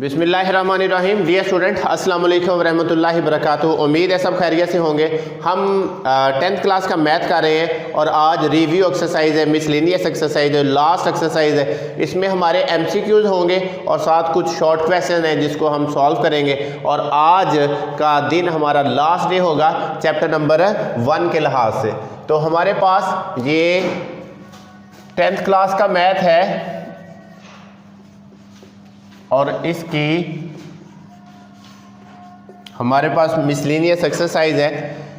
बिस्मिल्लाहिर्रहमानिर्रहीम। Dear student, अस्सलाम वालेकुम वरहमतुल्लाहि वबरकातुहू। उम्मीद है सब खैरियत से होंगे। हम 10th क्लास का मैथ कर रहे हैं और आज रिव्यू एक्सरसाइज है, मिसलेनियस एक्सरसाइज है, लास्ट एक्सरसाइज है। इसमें हमारे MCQs होंगे और साथ कुछ शॉर्ट क्वेश्चन हैं जिसको हम सॉल्व करेंगे। और आज का दिन हमारा लास्ट डे होगा चैप्टर नंबर 1 के लिहाज से। तो हमारे पास ये 10th क्लास का मैथ है और इसकी हमारे पास मिसलेनियस एक्सरसाइज है,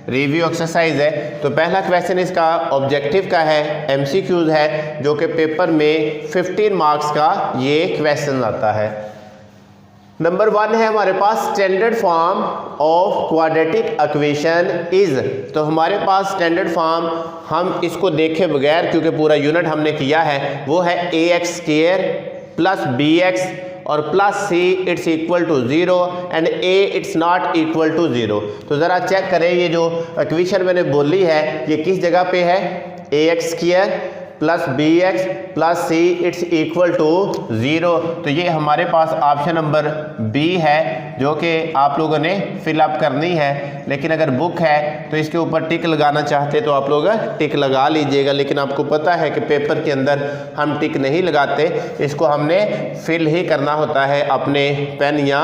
रिव्यू एक्सरसाइज है। तो पहला क्वेश्चन इसका ऑब्जेक्टिव का है, MCQs है, जो कि पेपर में 15 मार्क्स का ये क्वेश्चन आता है। नंबर 1 है हमारे पास standard form of quadratic equation is. तो हमारे पास स्टैंडर्ड फॉर्म हम इसको देखे बगैर, क्योंकि पूरा यूनिट हमने किया है, वो है ax² प्लस bx और plus c it's equal to 0 and a it's not equal to 0। तो ज़रा चेक करें, ये जो इक्वेशन मैंने बोली है ये किस जगह पे है, ax² plus bx plus c it's equal to 0। तो ये हमारे पास ऑप्शन नंबर बी है जो कि आप लोगों ने फिलअप करनी है। लेकिन अगर बुक है तो इसके ऊपर टिक लगाना चाहते तो आप लोग टिक लगा लीजिएगा, लेकिन आपको पता है कि पेपर के अंदर हम टिक नहीं लगाते, इसको हमने फिल ही करना होता है अपने पेन या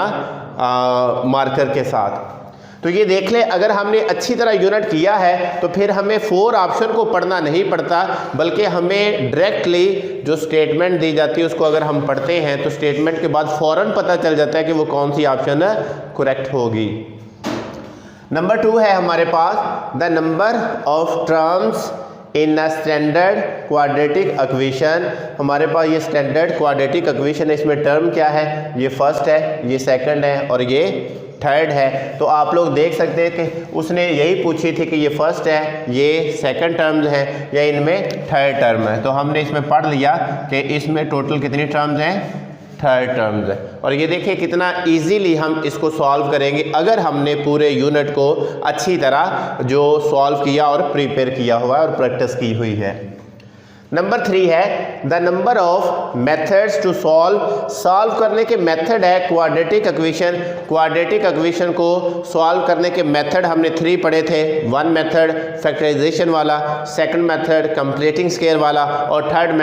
मार्कर के साथ। तो ये देख ले, अगर हमने अच्छी तरह यूनिट किया है तो फिर हमें 4 ऑप्शन को पढ़ना नहीं पड़ता, बल्कि हमें डायरेक्टली जो स्टेटमेंट दी जाती है उसको अगर हम पढ़ते हैं तो स्टेटमेंट के बाद फ़ौरन पता चल जाता है कि वो कौन सी ऑप्शन करेक्ट होगी। नंबर 2 है हमारे पास the number of terms in a standard quadratic equation. हमारे पास ये स्टैंडर्ड क्वाड्रेटिक इक्वेशन है, इसमें टर्म क्या है, ये फर्स्ट है, ये सेकंड है और ये थर्ड है। तो आप लोग देख सकते हैं कि उसने यही पूछी थी कि ये फर्स्ट है, ये सेकंड टर्म्स है या इनमें थर्ड टर्म है। तो हमने इसमें पढ़ लिया कि इसमें टोटल कितनी टर्म्स हैं, थर्ड टर्म्स है। और ये देखिए कितना इजीली हम इसको सॉल्व करेंगे अगर हमने पूरे यूनिट को अच्छी तरह जो सॉल्व किया और प्रिपेयर किया हुआ है और प्रैक्टिस की हुई है। नंबर 3 है the number of methods to solve करने के मेथड है क्वाड्रेटिक इक्वेशन। क्वाड्रेटिक इक्वेशन को सॉल्व करने के मेथड हमने 3 पढ़े थे। 1 मेथड फैक्टराइजेशन वाला, सेकंड मेथड कंप्लीटिंग स्क्वायर वाला और थर्ड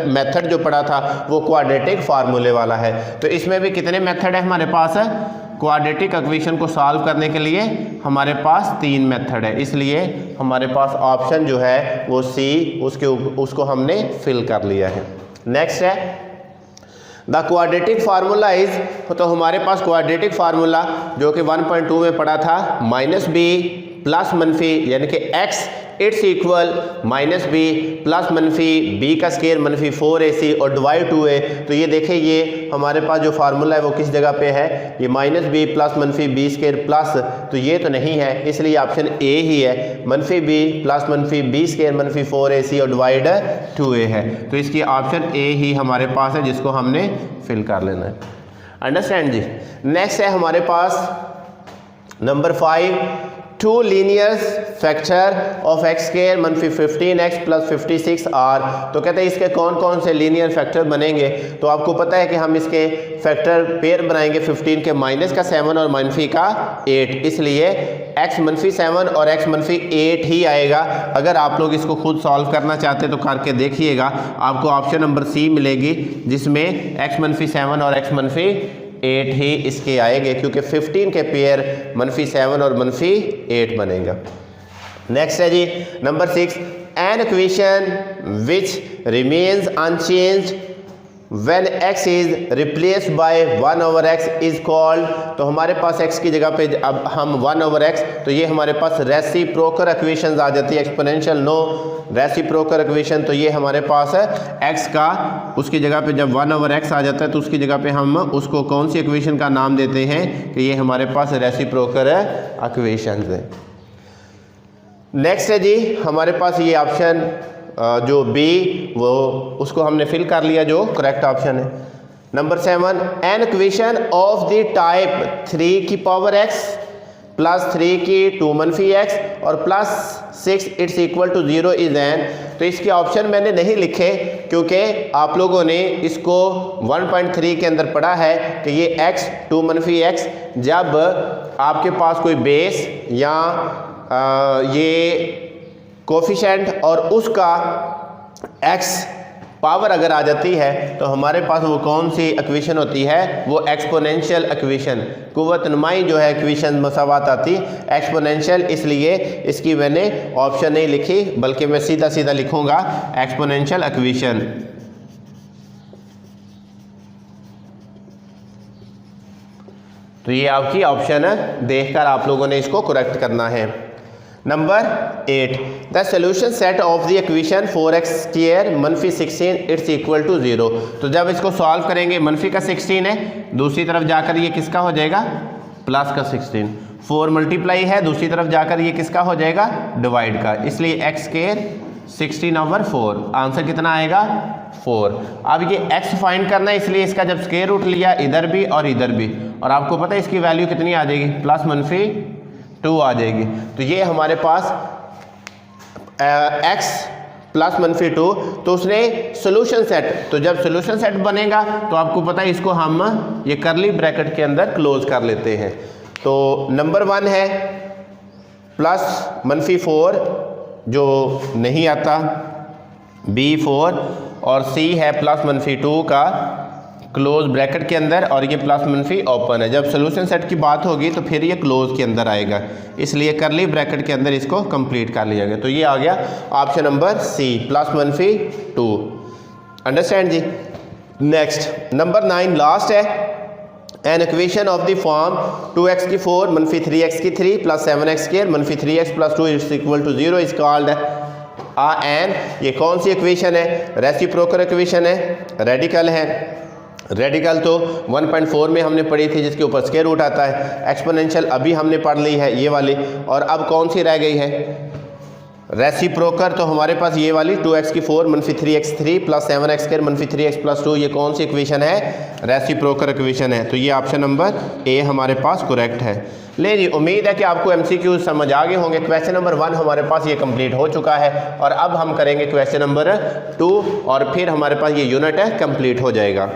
मेथड जो पढ़ा था वो क्वाड्रेटिक फार्मूले वाला है। तो इसमें भी कितने मेथड है हमारे पास है, क्वाड्रेटिक इक्वेशन को सॉल्व करने के लिए हमारे पास 3 मेथड है, इसलिए हमारे पास ऑप्शन जो है वो सी उसको हमने फिल कर लिया है। नेक्स्ट है द क्वाड्रेटिक फार्मूला इज। तो हमारे पास क्वाड्रेटिक फार्मूला जो कि 1.2 में पढ़ा था, -b प्लस मनफी यानी कि x it's equal -b plus मनफी b का स्क्वायर मनफी 4ac और डिवाइड 2a। तो ये देखें, ये हमारे पास जो फार्मूला है वो किस जगह पे है, ये -b प्लस मनफी b स्क्वायर प्लस, तो ये तो नहीं है, इसलिए ऑप्शन ए ही है, मनफी b प्लस मनफी b स्क्वायर मनफी 4ac और डिवाइड 2a है। तो इसकी ऑप्शन ए ही हमारे पास है जिसको हमने फिल कर लेना है। अंडरस्टैंड जी। नेक्स्ट है हमारे पास number 5 2 linear factor of x² मनफी 15x प्लस 56 r। तो कहते हैं इसके कौन कौन से लीनियर फैक्टर बनेंगे। तो आपको पता है कि हम इसके फैक्टर पेयर बनाएंगे 15 के माइनस का 7 और मनफी का 8, इसलिए x मनफी 7 और x मनफी 8 ही आएगा। अगर आप लोग इसको खुद सॉल्व करना चाहते तो करके देखिएगा, आपको ऑप्शन नंबर सी मिलेगी जिसमें x मनफी 7 और x मनफी 8 ही इसके आएंगे, क्योंकि 15 के पेयर मनफी 7 और मनफी 8 बनेगा। नेक्स्ट है जी number 6 an equation which remains unchanged when x is replaced by 1/x is called. तो हमारे पास x की जगह पे अब हम 1/x, तो ये हमारे पास रेसिप्रोकल इक्वेशंस आ जाती है, एक्सपोनेंशियल नो रेसिप्रोकल इक्वेशन। तो ये हमारे पास है x का, उसकी जगह पे जब 1/x आ जाता है तो उसकी जगह पे हम उसको कौन सी इक्वेशन का नाम देते हैं कि ये हमारे पास रेसिप्रोकल इक्वेशंस है। नेक्स्ट है जी हमारे पास ये ऑप्शन जो बी वो उसको हमने फिल कर लिया जो करेक्ट ऑप्शन है। Number 7 N equation of the type 3 की पावर x प्लस 3 की 2 मनफी x और plus 6 it's equal to 0 is an. तो तो इसके ऑप्शन मैंने नहीं लिखे क्योंकि आप लोगों ने इसको 1.3 के अंदर पढ़ा है कि ये x 2 मनफी x जब आपके पास कोई बेस या ये कोफिशिएंट और उसका x पावर अगर आ जाती है तो हमारे पास वो कौन सी इक्वेशन होती है, वो एक्सपोनेंशियल इक्वेशन, कुव्वत नुमाई जो है इक्वेशन मसावत आती एक्सपोनेंशियल। इसलिए इसकी मैंने ऑप्शन नहीं लिखी बल्कि मैं सीधा सीधा लिखूंगा एक्सपोनेंशियल इक्वेशन। तो ये आपकी ऑप्शन है, देखकर आप लोगों ने इसको करेक्ट करना है। Number 8, the solution set of the equation 4x² मनफी 16 इट्स इक्वल टू 0। तो जब इसको सॉल्व करेंगे, मनफी का 16 है, दूसरी तरफ जाकर ये किसका हो जाएगा, प्लस का 16, 4 मल्टीप्लाई है, दूसरी तरफ जाकर ये किसका हो जाएगा, डिवाइड का, इसलिए x² 16/4, आंसर कितना आएगा 4। अब ये x फाइंड करना है, इसलिए इसका जब स्क्वायर रूट लिया इधर भी और इधर भी, और आपको पता है इसकी वैल्यू कितनी आ जाएगी, प्लस मनफी 2 आ जाएगी। तो ये हमारे पास x प्लस मनफी 2, तो उसने सोल्यूशन सेट, तो जब सोल्यूशन सेट बनेगा तो आपको पता है इसको हम ये करली ब्रैकेट के अंदर क्लोज कर लेते हैं। तो नंबर 1 है प्लस मनफी 4 जो नहीं आता, B 4, और C है प्लस मनफी 2 का क्लोज ब्रैकेट के अंदर, और ये प्लस मनफी ओपन है। जब सोल्यूशन सेट की बात होगी तो फिर ये क्लोज के अंदर आएगा, इसलिए करली ब्रैकेट के अंदर इसको कंप्लीट कर लिया गया। तो ये आ गया ऑप्शन नंबर C प्लस मनफी 2। अंडरस्टैंड जी। नेक्स्ट नंबर 9 लास्ट है, an equation of the form 2x की 4 मनफी 3x की 3 प्लस 7x² मनफी 3x plus 2 is equal to 0 is called an. ये कौन सी इक्वेशन है, रेसिप्रोकल इक्वेशन है, रेडिकल है। रेडिकल तो 1.4 में हमने पढ़ी थी जिसके ऊपर स्क्वायर रूट आता है। एक्सपोनेंशियल अभी हमने पढ़ ली है ये वाली, और अब कौन सी रह गई है, रेसिप्रोकल। तो हमारे पास ये वाली 2x की 4 मनफी 3x 3 प्लस 7x² मनफी 3x प्लस 2, ये कौन सी इक्वेशन है, रेसिप्रोकल इक्वेशन है। तो ये ऑप्शन नंबर ए हमारे पास करेक्ट है। ले जी, उम्मीद है कि आपको MCQ समझ आ गए होंगे। क्वेश्चन नंबर 1 हमारे पास ये कंप्लीट हो चुका है, और अब हम करेंगे क्वेश्चन नंबर 2, और फिर हमारे पास ये यूनिट है कंप्लीट हो जाएगा।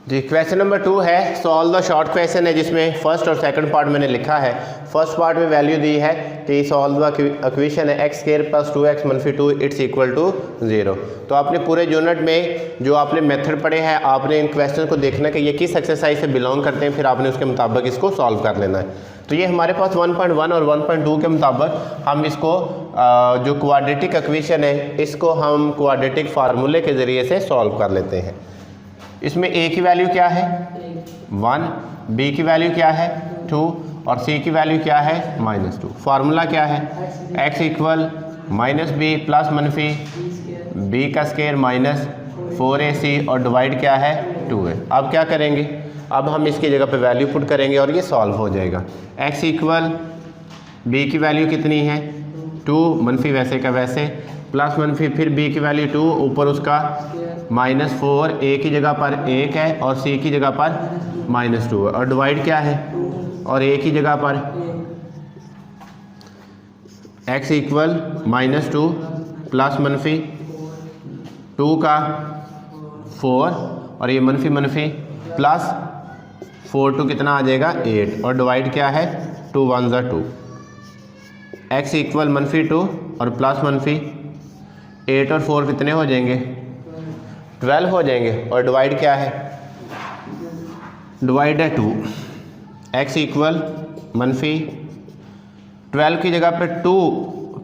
जी, क्वेश्चन नंबर 2 है सॉल्व द शॉर्ट क्वेश्चन है, जिसमें फर्स्ट और सेकंड पार्ट मैंने लिखा है। फर्स्ट पार्ट में वैल्यू दी है कि सॉल्व द इक्वेशन है x² प्लस 2x मनफी 2 इट्स इक्वल टू 0। तो आपने पूरे यूनिट में जो आपने मेथड पढ़े हैं, आपने इन क्वेश्चन को देखना कि ये किस एक्सरसाइज से बिलोंग करते हैं, फिर आपने उसके मुताबिक इसको सॉल्व कर लेना है। तो ये हमारे पास 1.1 और 1.2 के मुताबिक हम इसको जो क्वाड्रेटिक इक्वेशन है, इसको हम क्वाड्रेटिक फार्मूले के ज़रिए से सॉल्व कर लेते हैं। इसमें a की वैल्यू क्या है 1, b की वैल्यू क्या है 2, और c की वैल्यू क्या है -2। फार्मूला क्या है, x इक्वल -b प्लस मनफी b का स्क्वायर माइनस 4ac, और डिवाइड क्या है 2 है। अब क्या करेंगे, अब हम इसकी जगह पे वैल्यू पुट करेंगे और ये सॉल्व हो जाएगा। x इक्वल b की वैल्यू कितनी है 2, मनफी वैसे का वैसे, प्लस मनफी फिर b की वैल्यू 2, ऊपर उसका -4, a की जगह पर 1 है और c की जगह पर -2 है, और डिवाइड क्या है, और a की जगह पर x इक्वल -2 प्लस मनफी 2 का 4, और ये मनफी मनफी प्लस 4 2 कितना आ जाएगा 8, और डिवाइड क्या है 2 1 ज़ा 2। x इक्वल -2 और प्लस मनफी 8 और 4 कितने हो जाएंगे 12 हो जाएंगे, और डिवाइड क्या है, डिवाइड है 2। x इक्वल मनफी 12 की जगह पे 2,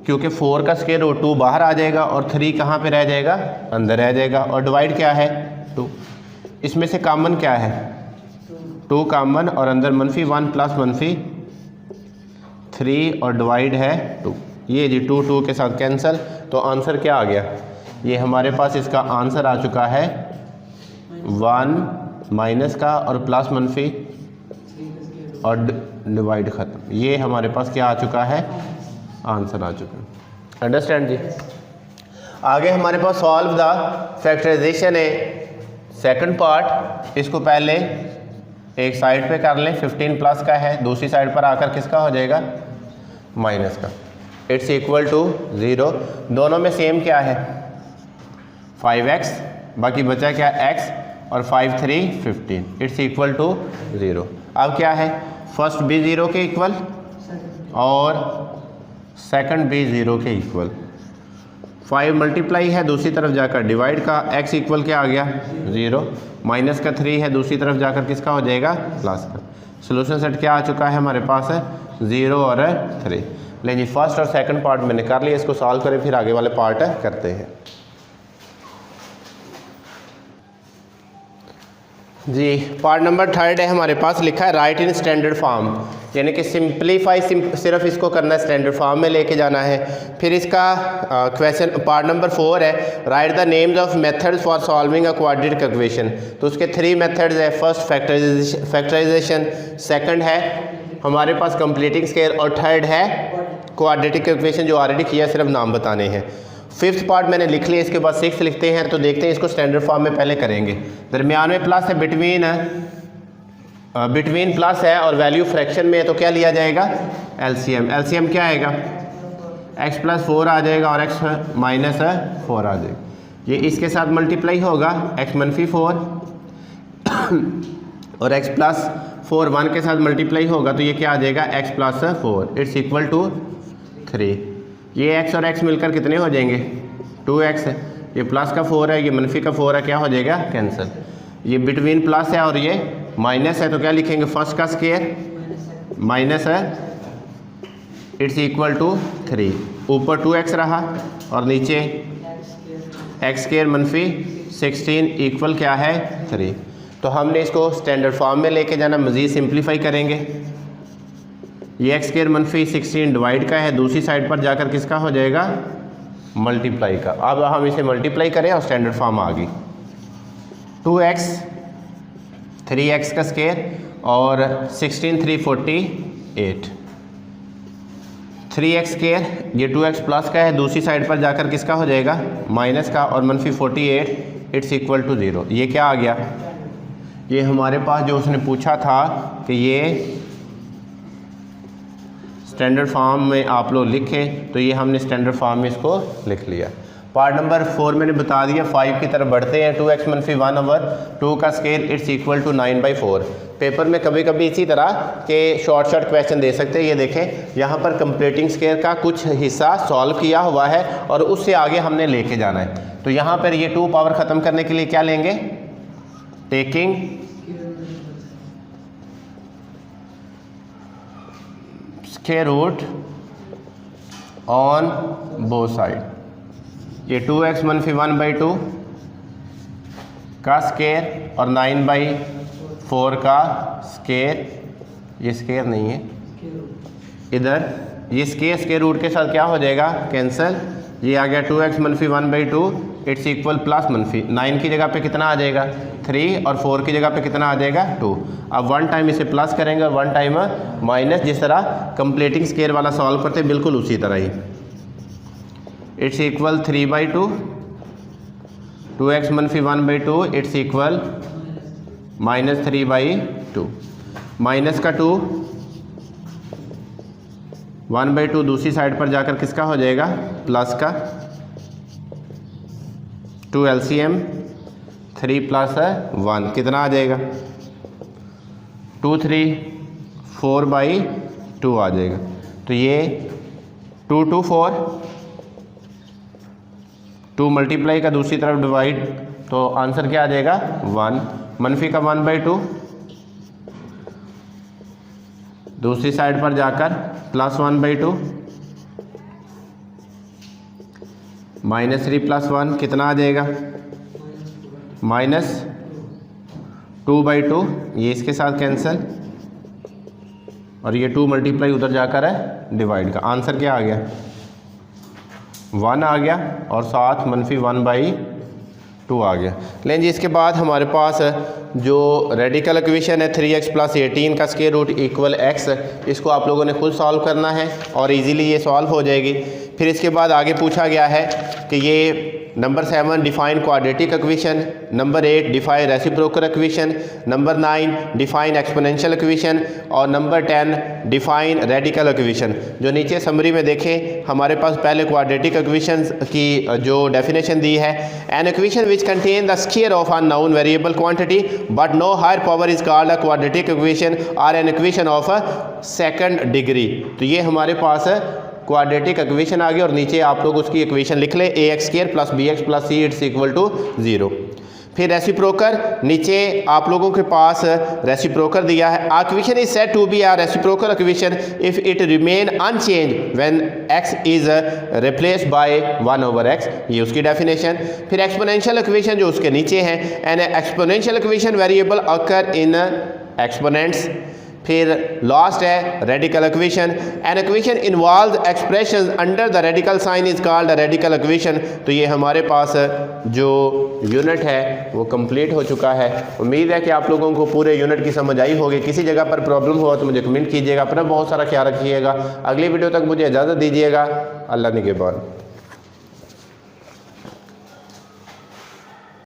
क्योंकि 4 का स्क्वायर रूट 2 बाहर आ जाएगा, और 3 कहाँ पे रह जाएगा, अंदर रह जाएगा, और डिवाइड क्या है 2। इसमें से कॉमन क्या है 2 कॉमन, और अंदर -1 प्लस मनफी 3, और डिवाइड है 2। ये जी 2 2 के साथ कैंसिल, तो आंसर क्या आ गया, ये हमारे पास इसका आंसर आ चुका है 1 माइनस का और प्लस मनफी और डिवाइड ख़त्म। ये हमारे पास क्या आ चुका है, आंसर आ चुका है। अंडरस्टैंड जी। आगे हमारे पास सॉल्व द फैक्टराइजेशन है सेकंड पार्ट। इसको पहले एक साइड पे कर लें, 15 प्लस का है, दूसरी साइड पर आकर किसका हो जाएगा माइनस का, इट्स इक्वल टू 0। दोनों में सेम क्या है 5x, बाकी बचा क्या x और 5 3 15, इट्स इक्वल टू 0। अब क्या है फर्स्ट भी 0 के इक्वल और सेकंड भी 0 के इक्वल। 5 मल्टीप्लाई है दूसरी तरफ जाकर डिवाइड का, x इक्वल क्या आ गया 0, माइनस का 3 है दूसरी तरफ जाकर किसका हो जाएगा प्लस का। सोल्यूशन सेट क्या आ चुका है हमारे पास है 0 और 3। लेकिन फर्स्ट और सेकंड पार्ट मैंने कर लिया, इसको सॉल्व करें फिर आगे वाले पार्ट करते हैं। जी पार्ट नंबर 3 है हमारे पास, लिखा है राइट इन स्टैंडर्ड फॉर्म, यानी कि सिंप्लीफाई सिर्फ इसको करना है, स्टैंडर्ड फॉर्म में लेके जाना है। फिर इसका क्वेश्चन पार्ट नंबर 4 है right the names of methods for solving a quadratic equation. तो उसके 3 मेथड्स है, फर्स्ट फैक्टराइजेशन, सेकंड है हमारे पास कंप्लीटिंग स्केयर और थर्ड है क्वाड्रेटिक इक्वेशन जो ऑलरेडी किया, सिर्फ नाम बताने हैं। 5th पार्ट मैंने लिख लिया, इसके बाद 6th लिखते हैं। तो देखते हैं इसको स्टैंडर्ड फॉर्म में पहले करेंगे। दरमियान में प्लस है, बिटवीन प्लस है और वैल्यू फ्रैक्शन में है, तो क्या लिया जाएगा एलसीएम। एलसीएम क्या आएगा x + 4 आ जाएगा और x - 4 आ जाएगा। ये इसके साथ मल्टीप्लाई होगा x - 4 और x + 4 1 के साथ मल्टीप्लाई होगा, तो ये क्या आ जाएगा x + 4, इट्स इक्वल टू 3। ये x और x मिलकर कितने हो जाएंगे 2x है, ये प्लस का 4 है, ये मनफी का 4 है, क्या हो जाएगा कैंसिल। ये बिटवीन प्लस है और ये माइनस है, तो क्या लिखेंगे फर्स्ट का स्केयर माइनस है, इट्स इक्वल टू 3। ऊपर 2x रहा और नीचे x स्केयर - 16 इक्वल क्या है 3। तो हमने इसको स्टैंडर्ड फॉर्म में लेके जाना, मज़ीद सिंप्लीफाई करेंगे। ये x स्केयर - 16 डिवाइड का है, दूसरी साइड पर जाकर किसका हो जाएगा मल्टीप्लाई का। अब हम इसे मल्टीप्लाई करें और स्टैंडर्ड फॉर्म आ गई 2x 3x का स्केयर और 16 3 48, 3x स्केयर ये 2x प्लस का है, दूसरी साइड पर जाकर किसका हो जाएगा माइनस का और -48, इट्स इक्वल टू 0। ये क्या आ गया, ये हमारे पास जो उसने पूछा था कि ये स्टैंडर्ड फॉर्म में आप लोग लिखें, तो ये हमने स्टैंडर्ड फॉर्म में इसको लिख लिया। पार्ट नंबर 4 मैंने बता दिया। 5 की तरफ बढ़ते हैं। 2x - 1/2 का square it's equal to 9/4। Paper में कभी कभी इसी तरह के शॉर्ट क्वेश्चन दे सकते हैं। ये देखें यहाँ पर कंप्लीटिंग स्केयर का कुछ हिस्सा सॉल्व किया हुआ है और उससे आगे हमने लेके जाना है। तो यहाँ पर ये 2 पावर ख़त्म करने के लिए क्या लेंगे taking square root on both side. ये 2x - 1/2 का स्केयर और 9/4 का स्केयर, ये स्केयर नहीं है इधर, ये स्केयर रूट के साथ क्या हो जाएगा कैंसिल। ये आ गया 2x - 1/2 इट्स इक्वल प्लस मनफी 9 की जगह पे कितना आ जाएगा 3 और 4 की जगह पे कितना आ जाएगा 2। अब 1 टाइम इसे प्लस करेंगे और 1 टाइम माइनस, जिस तरह कंप्लीटिंग स्केयर वाला सॉल्व करते बिल्कुल उसी तरह ही। It's equal 3/2, 2x - 1/2 it's equal -3/2, minus का 2 1/2 दूसरी साइड पर जाकर किसका हो जाएगा प्लस का 2 LCM 3 + 1 कितना आ जाएगा 2 3 4/2 आ जाएगा। तो ये 2 2 4, 2 मल्टीप्लाई का दूसरी तरफ डिवाइड, तो आंसर क्या आ जाएगा 1। मनफी का 1/2 दूसरी साइड पर जाकर प्लस 1/2, -3 + 1 कितना आ जाएगा -2/2, ये इसके साथ कैंसिल और ये 2 मल्टीप्लाई उधर जाकर है डिवाइड का। आंसर क्या आ गया 1 आ गया और साथ -1/2 आ गया। लेकिन जी इसके बाद हमारे पास जो रेडिकल इक्वेशन है 3x + 18 का स्क्वायर रूट इक्वल x, इसको आप लोगों ने खुद सॉल्व करना है और इजीली ये सॉल्व हो जाएगी। फिर इसके बाद आगे पूछा गया है कि ये number 7 define quadratic equation, number 8 define reciprocal equation, number 9 define exponential equation और नंबर 10 डिफाइन रेडिकल इक्वेशन। जो नीचे समरी में देखें हमारे पास पहले क्वाड्रेटिक इक्वेशन की जो डेफिनेशन दी है, an equation which contain the square of a known variable quantity but no higher power is called a quadratic equation और an equation of a second degree. तो ये हमारे पास क्वाड्रेटिक इक्वेशन आ गया और नीचे आप लोग उसकी इक्वेशन लिख ले ax² plus bx plus c it's equal to 0। फिर रेसिप्रोकल, नीचे आप लोगों के पास रेसिप्रोकल दिया है। Equation is said to be a reciprocal equation if it remain unchange when x is replaced by 1/x, ये उसकी डेफिनेशन। फिर एक्सपोनेंशियल इक्वेशन जो उसके नीचे है, an exponential equation variable occur in exponents. फिर लास्ट है radical equation, an equation involve expression under the radical sign is called a radical equation. तो ये हमारे पास जो यूनिट है वो कंप्लीट हो चुका है। उम्मीद है कि आप लोगों को पूरे यूनिट की समझ आई होगी। किसी जगह पर प्रॉब्लम हो तो मुझे कमेंट कीजिएगा। अपना बहुत सारा ख्याल रखिएगा। अगली वीडियो तक मुझे इजाज़त दीजिएगा। अल्लाह निगहबान।